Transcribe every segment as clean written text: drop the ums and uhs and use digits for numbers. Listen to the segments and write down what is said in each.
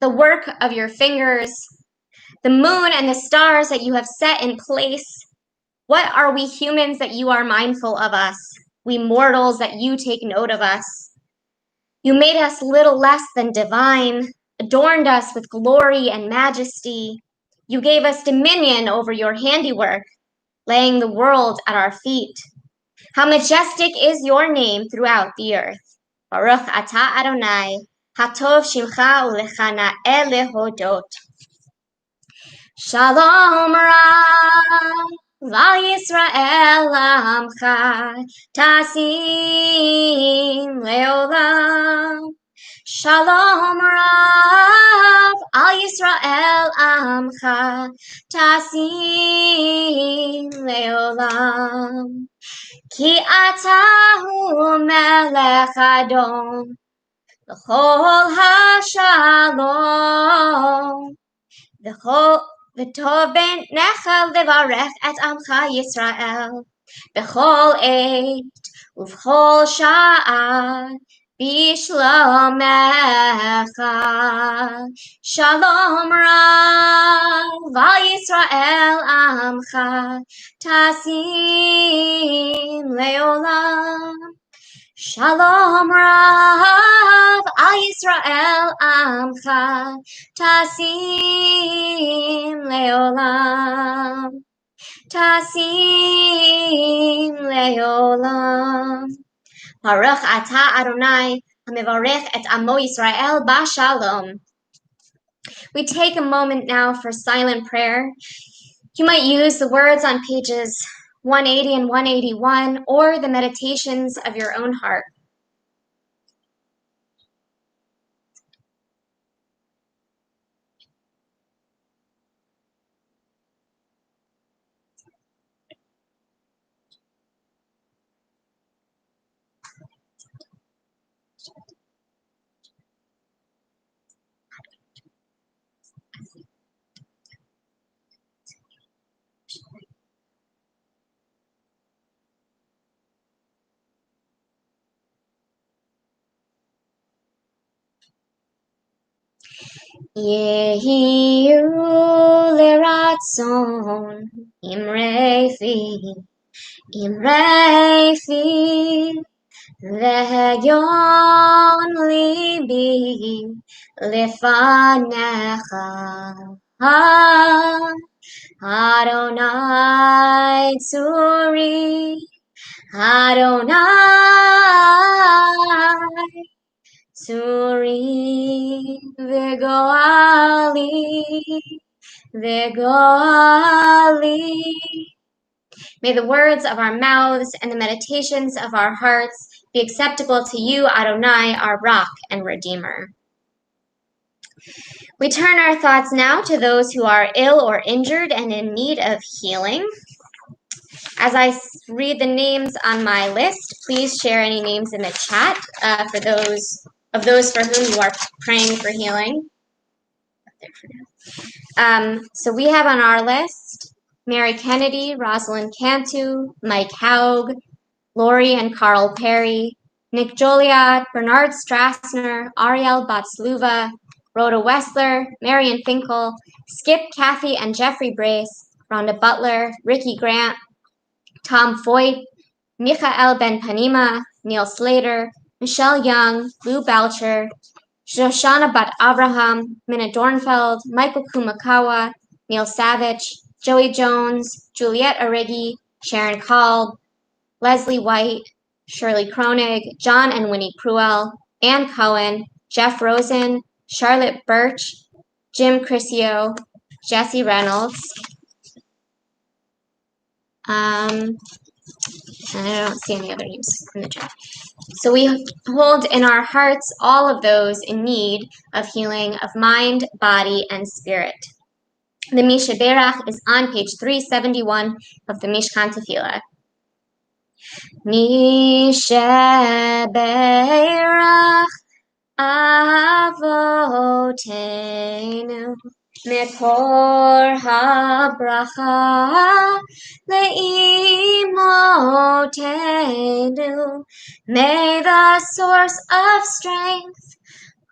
the work of your fingers, the moon and the stars that you have set in place. What are we humans that you are mindful of us? We mortals that you take note of us. You made us little less than divine, adorned us with glory and majesty. You gave us dominion over your handiwork, laying the world at our feet. How majestic is your name throughout the earth. Baruch atah Adonai, hatov shimcha ulechana elehodot. Shalom Rav, Val Yisrael Amcha, Tasim Leolam. Shalom Rav, Al Yisrael Amcha, Tasim Leolam. Ki atahu melech Adon, L'chol hashalom. V'tov b'necha levarech et amcha Yisrael b'chol eit uv'chol sha'ah b'shlomecha. Shalom Rav Val Yisrael amcha tasim leolam. Shalom Rav Al Yisrael Amcha Tasim Leolam. Tasim Leolam. Baruch atah Adonai Hamevarech et Amo Yisrael B'Shalom. We take a moment now for silent prayer. You might use the words on pages 180 and 181 or the meditations of your own heart. Yehiyu leratzon imrefi vehyon libi lefanecha Adonai tzuri Adonai Tzuri v'goali. May the words of our mouths and the meditations of our hearts be acceptable to you, Adonai, our rock and redeemer. We turn our thoughts now to those who are ill or injured and in need of healing. As I read the names on my list, please share any names in the chat for those for whom you are praying for healing. So we have on our list Mary Kennedy, Rosalind Cantu, Mike Haug, Lori and Carl Perry, Nick Joliot, Bernard Strassner, Ariel Batsluva, Rhoda Wessler, Marion Finkel, Skip, Kathy and Jeffrey Brace, Rhonda Butler, Ricky Grant, Tom Foyt, Michael Ben-Panima, Neil Slater, Michelle Young, Lou Belcher, Shoshana Bat Abraham, Minna Dornfeld, Michael Kumakawa, Neil Savage, Joey Jones, Juliette Origi, Sharon Kalb, Leslie White, Shirley Kronig, John and Winnie Cruel, Ann Cohen, Jeff Rosen, Charlotte Birch, Jim Crisio, Jesse Reynolds, and I don't see any other names in the chat. So we hold in our hearts all of those in need of healing of mind, body, and spirit. The Misha Berach is on page 371 of the Mishkan Tefillah. Misha Berach Avotenu Mekor habracha leimotenu. May the source of strength,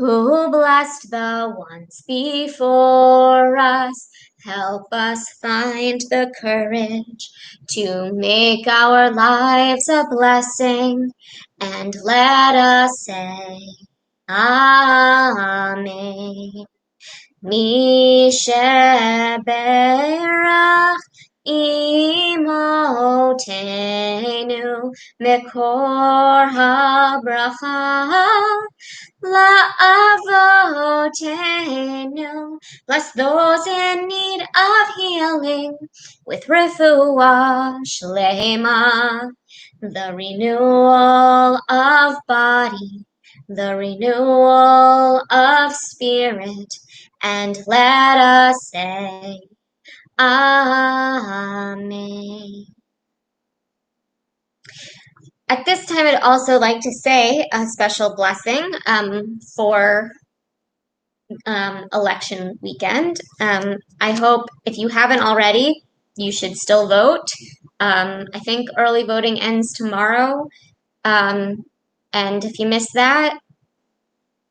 who blessed the ones before us. Help us find the courage to make our lives a blessing, and let us say, Amen. Mi sheberach imotenu mekor habracha la'avotenu. Bless those in need of healing with refuah shlema, the renewal of body, the renewal of spirit, and let us say, Amen. At this time, I'd also like to say a special blessing for election weekend. I hope if you haven't already, you should still vote. I think early voting ends tomorrow. And if you miss that,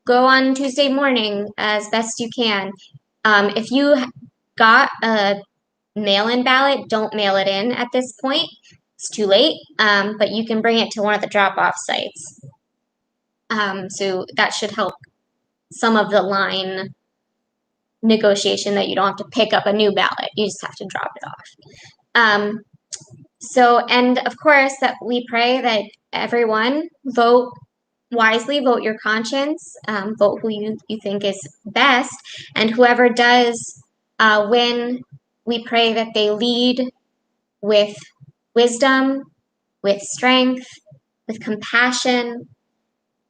go on Tuesday morning as best you can. If you got a mail-in ballot, don't mail it in at this point. It's too late, but you can bring it to one of the drop-off sites. So that should help some of the line negotiation that you don't have to pick up a new ballot. You just have to drop it off. And of course, that we pray that everyone vote wisely, vote your conscience, vote who you think is best, and whoever does win, we pray that they lead with wisdom, with strength, with compassion,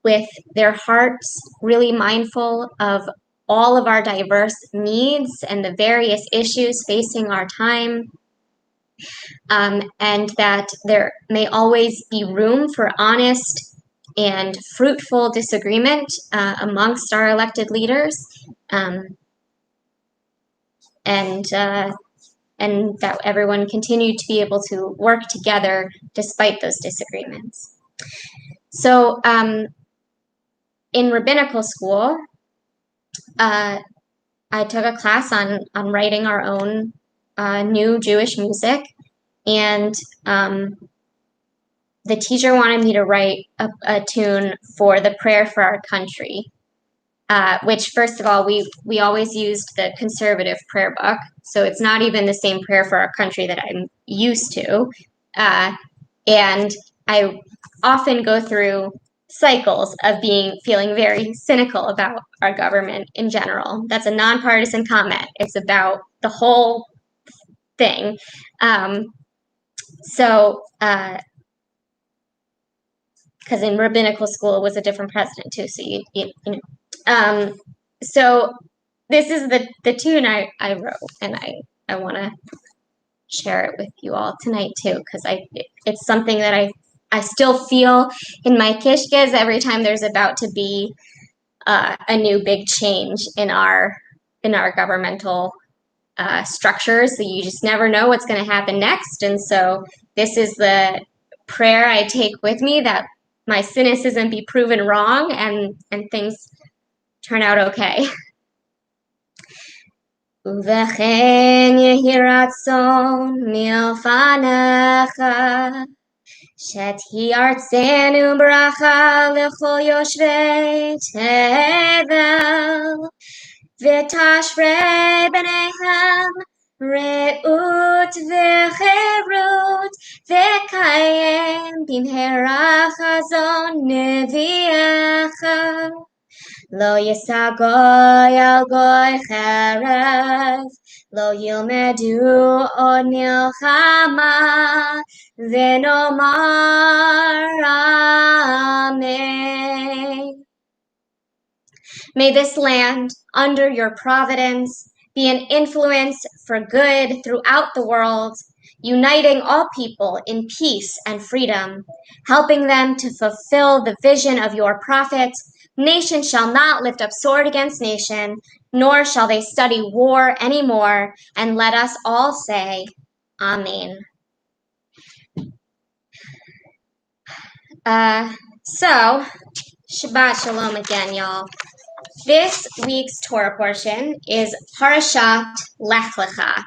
with their hearts really mindful of all of our diverse needs and the various issues facing our time, and that there may always be room for honest and fruitful disagreement amongst our elected leaders, and that everyone continue to be able to work together despite those disagreements. So in rabbinical school, I took a class on writing our own new Jewish music, and the teacher wanted me to write a tune for the prayer for our country, which, first of all, we always used the conservative prayer book, so it's not even the same prayer for our country that I'm used to. And I often go through cycles of feeling very cynical about our government in general. That's a nonpartisan comment. It's about the whole thing. Because in rabbinical school it was a different president too, so you know. So this is the tune I wrote, and I want to share it with you all tonight too, because it's something that I still feel in my kishkes every time there's about to be a new big change in our governmental structures. So you just never know what's going to happen next, and so this is the prayer I take with me, that my cynicism be proven wrong and things turn out okay. Uvechen yehi ratzon milfanecha, sheti artzenu bracha lechol yoshvei tevel, v'tashrei b'neihem reut v'cherut, v'kayem bimhera chazon nevi'echa. Lo yisa goy al goy cherev, lo yilmedu od milchama, v'nomar amen. May this land, under your providence, be an influence for good throughout the world, uniting all people in peace and freedom, helping them to fulfill the vision of your prophet. Nation shall not lift up sword against nation, nor shall they study war anymore. And let us all say, Amen. So, Shabbat Shalom again, y'all. This week's Torah portion is Parashat Lech Lecha.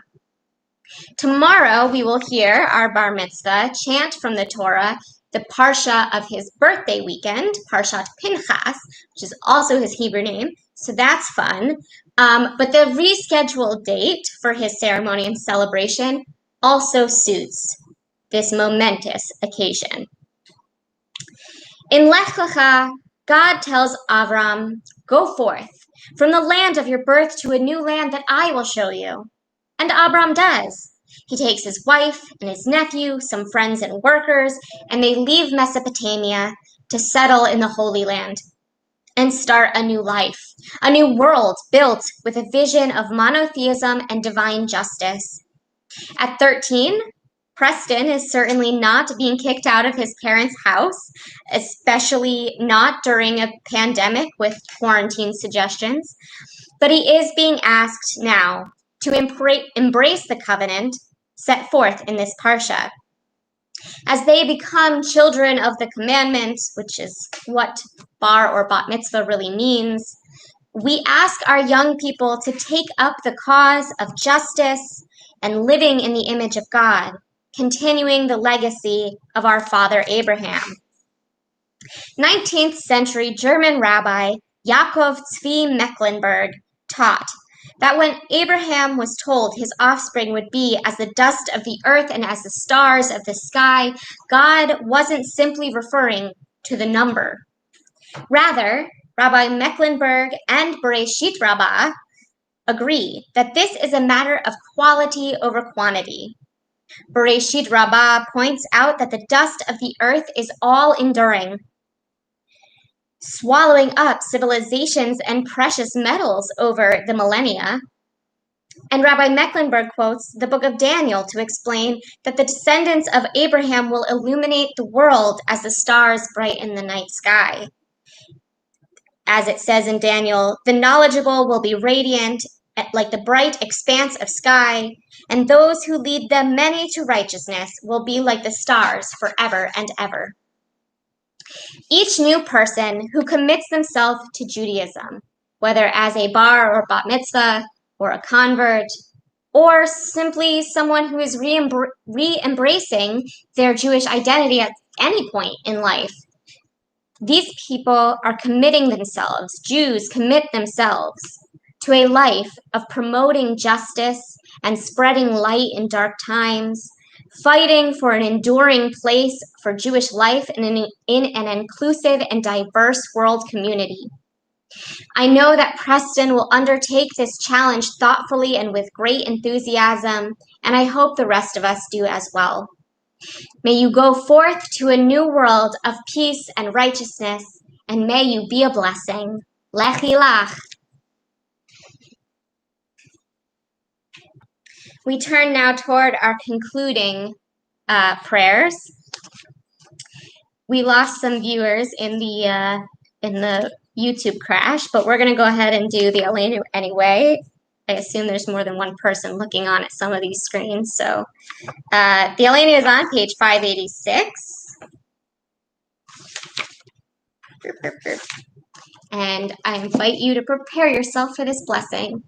Tomorrow we will hear our bar mitzvah chant from the Torah the parsha of his birthday weekend, Parshat Pinchas, which is also his Hebrew name, so that's fun. But the rescheduled date for his ceremony and celebration also suits this momentous occasion. In Lech Lecha, God tells Avram, "Go forth from the land of your birth to a new land that I will show you." And Abram does. He takes his wife and his nephew, some friends and workers, and they leave Mesopotamia to settle in the Holy Land and start a new life, a new world built with a vision of monotheism and divine justice. At 13, Preston is certainly not being kicked out of his parents' house, especially not during a pandemic with quarantine suggestions, but he is being asked now to embrace the covenant set forth in this parsha. As they become children of the commandments, which is what bar or bat mitzvah really means, we ask our young people to take up the cause of justice and living in the image of God, continuing the legacy of our father Abraham. 19th century German rabbi Yaakov Tzvi Mecklenburg taught that when Abraham was told his offspring would be as the dust of the earth and as the stars of the sky, God wasn't simply referring to the number. Rather, Rabbi Mecklenburg and Bereshit Rabbah agree that this is a matter of quality over quantity. Bereshit Rabbah points out that the dust of the earth is all enduring, swallowing up civilizations and precious metals over the millennia. And Rabbi Mecklenburg quotes the book of Daniel to explain that the descendants of Abraham will illuminate the world as the stars brighten the night sky. As it says in Daniel, the knowledgeable will be radiant like the bright expanse of sky, and those who lead them many to righteousness will be like the stars forever and ever. Each new person who commits themselves to Judaism, whether as a bar or bat mitzvah, or a convert, or simply someone who is re-embracing their Jewish identity at any point in life, these people are committing themselves, Jews commit themselves to a life of promoting justice and spreading light in dark times, fighting for an enduring place for Jewish life in an inclusive and diverse world community. I know that Preston will undertake this challenge thoughtfully and with great enthusiasm, and I hope the rest of us do as well. May you go forth to a new world of peace and righteousness, and may you be a blessing. Lechi lach. We turn now toward our concluding prayers. We lost some viewers in the YouTube crash, but we're going to go ahead and do the Aleinu anyway. I assume there's more than one person looking on at some of these screens. So the Aleinu is on page 586. And I invite you to prepare yourself for this blessing.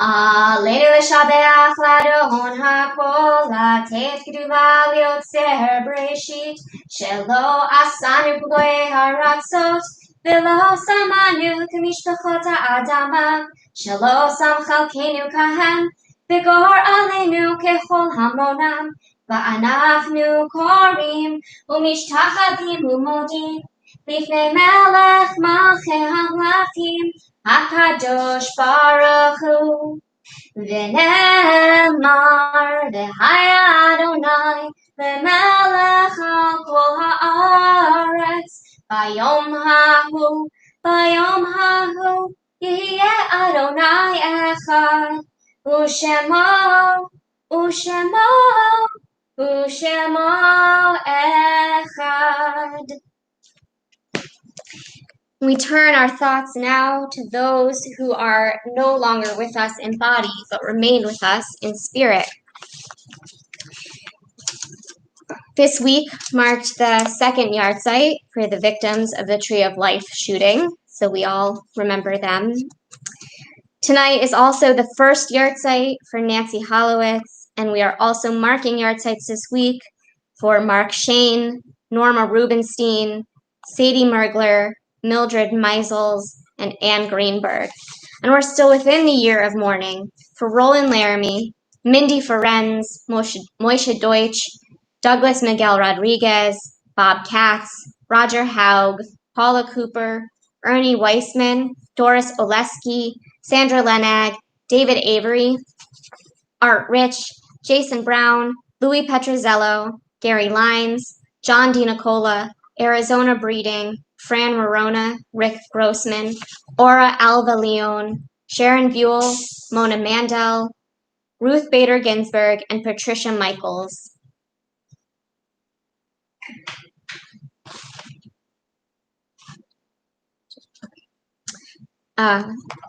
Aleinu l'shabeach l'adon hakol לתת כתובה ליוצר בראשית שלא עשנו פגועי הארצות ולא שמנו כמשפחות האדמה שלא שם חלקנו כהם וגור עלינו ככל המונם ואנחנו קוראים ומשתחווים ומודים לפני מלך מלכי המלכים הקדוש ברוך הוא ונאמר והיה אדוני למלך על כל הארץ ביום ההוא יהיה אדוני אחד ושמו אחד. We turn our thoughts now to those who are no longer with us in body, but remain with us in spirit. This week marked the second yahrzeit for the victims of the Tree of Life shooting. so we all remember them. Tonight is also the first yahrzeit for Nancy Holowitz, and we are also marking yahrzeits this week for Mark Shane, Norma Rubinstein, Sadie Mergler, Mildred Meisels, and Anne Greenberg. And we're still within the year of mourning for Roland Laramie, Mindy Ferenz, Moishe Deutsch, Douglas Miguel Rodriguez, Bob Katz, Roger Haug, Paula Cooper, Ernie Weissman, Doris Oleski, Sandra Lenag, David Avery, Art Rich, Jason Brown, Louis Petrozello, Gary Lines, John DiNicola, Arizona Breeding, Fran Morona, Rick Grossman, Aura Alva Leon, Sharon Buell, Mona Mandel, Ruth Bader Ginsburg, and Patricia Michaels.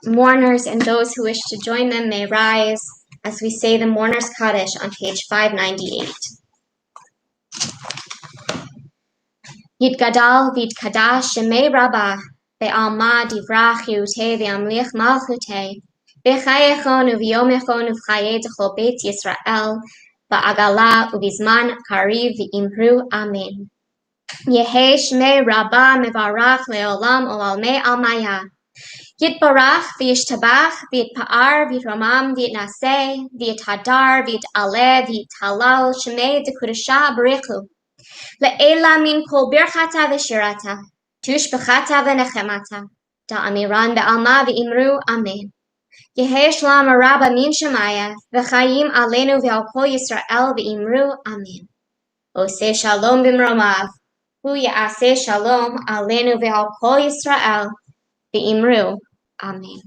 Mourners and those who wish to join them may rise as we say the Mourner's Kaddish on page 598. Yitgadal v'yitkadash shemei Rabbah be'alma divrach Yehutei v'yamlich malchutei b'chayechon u'v'yomechon u'v'chayei d'chol beit Yisrael ba'agala u'bizman kariv v'imru amen. Yehei shmei Rabbah mevarach le'olam olalmei almaya. Yitbarach v'yishtabach v'yitpa'ar v'yitramam v'yitnaseh v'yithadar v'yit'aleh v'yithalal shemei d'kudashah barichu. Le'ela min kol birchata v'shirata, tushbechata v'nechemata, da'amiran be'alma v'imru amen. Yehei shlam rabba min shemaya, v'chayim alenu v'al kol Yisrael v'imru amen. Oseh shalom b'mromav, hu ya'aseh shalom alenu v'al kol Yisrael v'imru amen.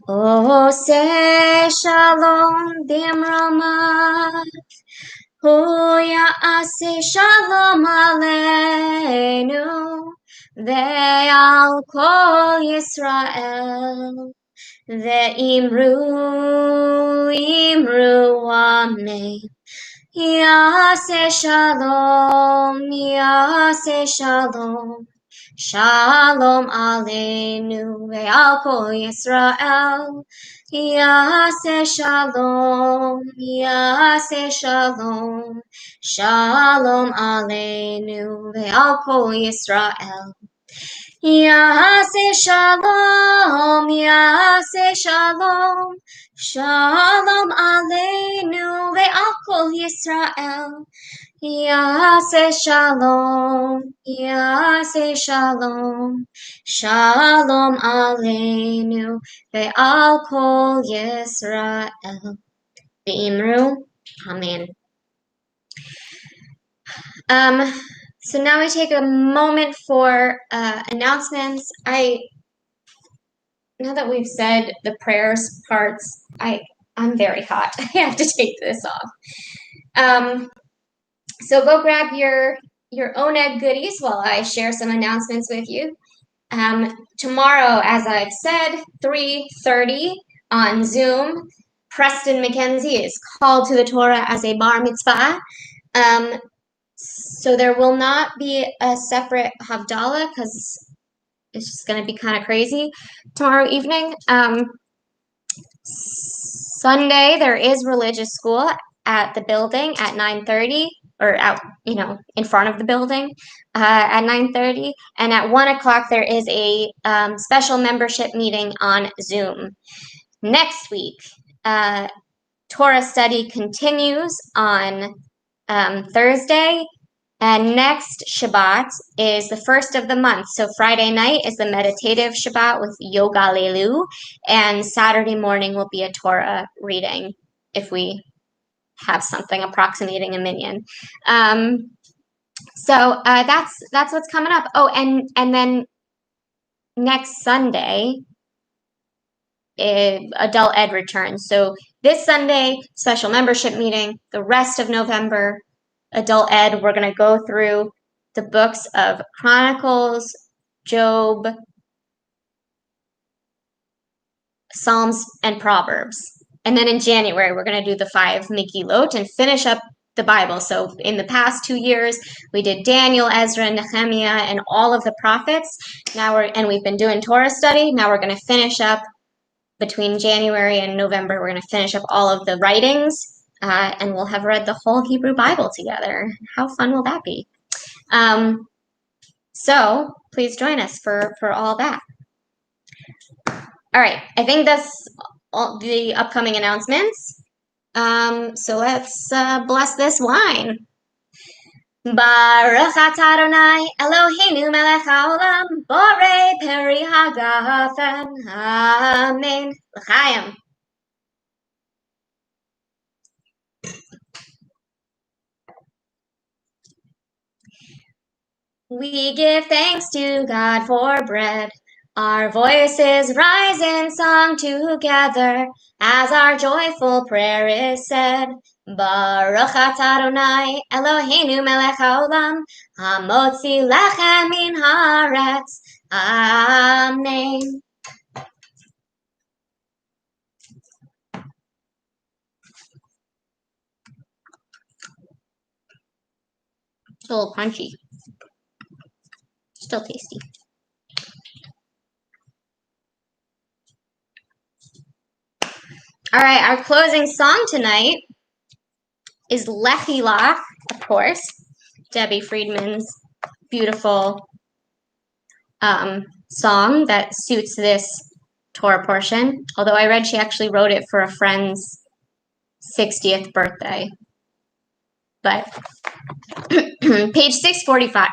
Oseh shalom b'mromav, hu ya'aseh shalom aleinu ve'al kol Yisrael ve'imru amen. Ya'aseh shalom, shalom aleinu ve'al kol Yisrael. Ya'aseh shalom, shalom aleinu ve'al kol Yisrael. Ya'aseh shalom, shalom aleinu ve'al kol Yisrael. Ya'aseh shalom, shalom aleinu ve'al kol Yisrael. V'imru, amen. So now we take a moment for announcements. Now that we've said the prayers parts, I'm very hot. I have to take this off. So go grab your own egg goodies while I share some announcements with you. Tomorrow, as I've said, 3:30 on Zoom, Preston McKenzie is called to the Torah as a bar mitzvah. So there will not be a separate Havdalah because it's just going to be kind of crazy tomorrow evening. Sunday, there is religious school at the building at 9:30, or out, in front of the building at 9:30. And at 1 o'clock, there is a special membership meeting on Zoom. Next week, Torah study continues on Thursday. And next Shabbat is the first of the month. So Friday night is the meditative Shabbat with Yoga Lelu. And Saturday morning will be a Torah reading if we have something approximating a minyan. So that's what's coming up. Oh, and then next Sunday, Adult Ed returns. So this Sunday, special membership meeting. The rest of November, Adult Ed, we're going to go through the books of Chronicles, Job, Psalms, and Proverbs. And then in January, we're going to do the 5 Megillot and finish up the Bible. So in the past 2 years, we did Daniel, Ezra, Nehemiah, and all of the prophets. And we've been doing Torah study. Now we're going to finish up between January and November. We're going to finish up all of the writings, and we'll have read the whole Hebrew Bible together. How fun will that be? So please join us for all that. All right, I think that's all the upcoming announcements. So let's bless this wine. Baruch atah Adonai Eloheinu melech haolam borei peri hagafen. Amen. L'chaim. We give thanks to God for bread. Our voices rise in song together as our joyful prayer is said. Baruch atah Adonai Eloheinu melech haolam hamotzi lechem min haaretz. Amen. It's a little crunchy. Still tasty. All right, our closing song tonight is Lechi Lach, of course, Debbie Friedman's beautiful song that suits this Torah portion. Although I read she actually wrote it for a friend's 60th birthday. But page 645.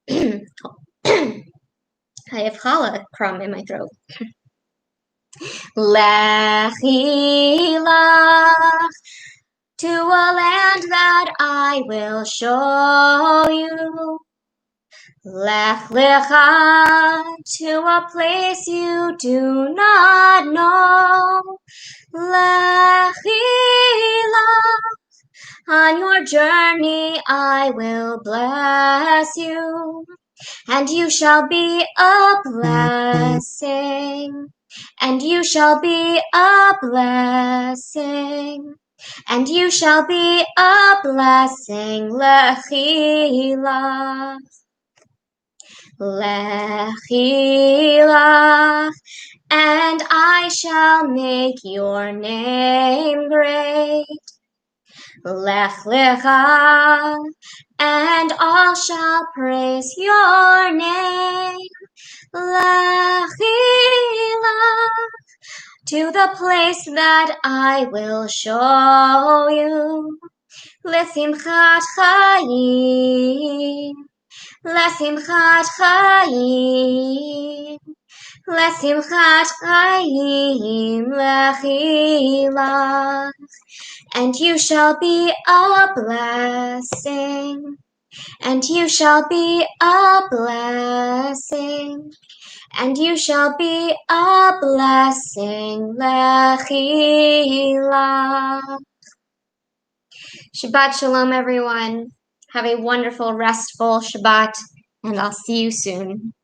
I have challah crumb in my throat. Lechi Lach, to a land that I will show you. Lech Lecha, to a place you do not know. Lechi Lach, on your journey I will bless you, and you shall be a blessing. And you shall be a blessing. And you shall be a blessing. Lechi Lach. Lechi Lach. And I shall make your name great. Lech Lecha. And all shall praise your name. Lechi Lach, to the place that I will show you. Lesimchat chayim, lesimchat chayim, lesimchat chayim, Lechi Lach. And you shall be a blessing. And you shall be a blessing. And you shall be a blessing. Lechi Lach. Shabbat Shalom, everyone. Have a wonderful, restful Shabbat, and I'll see you soon.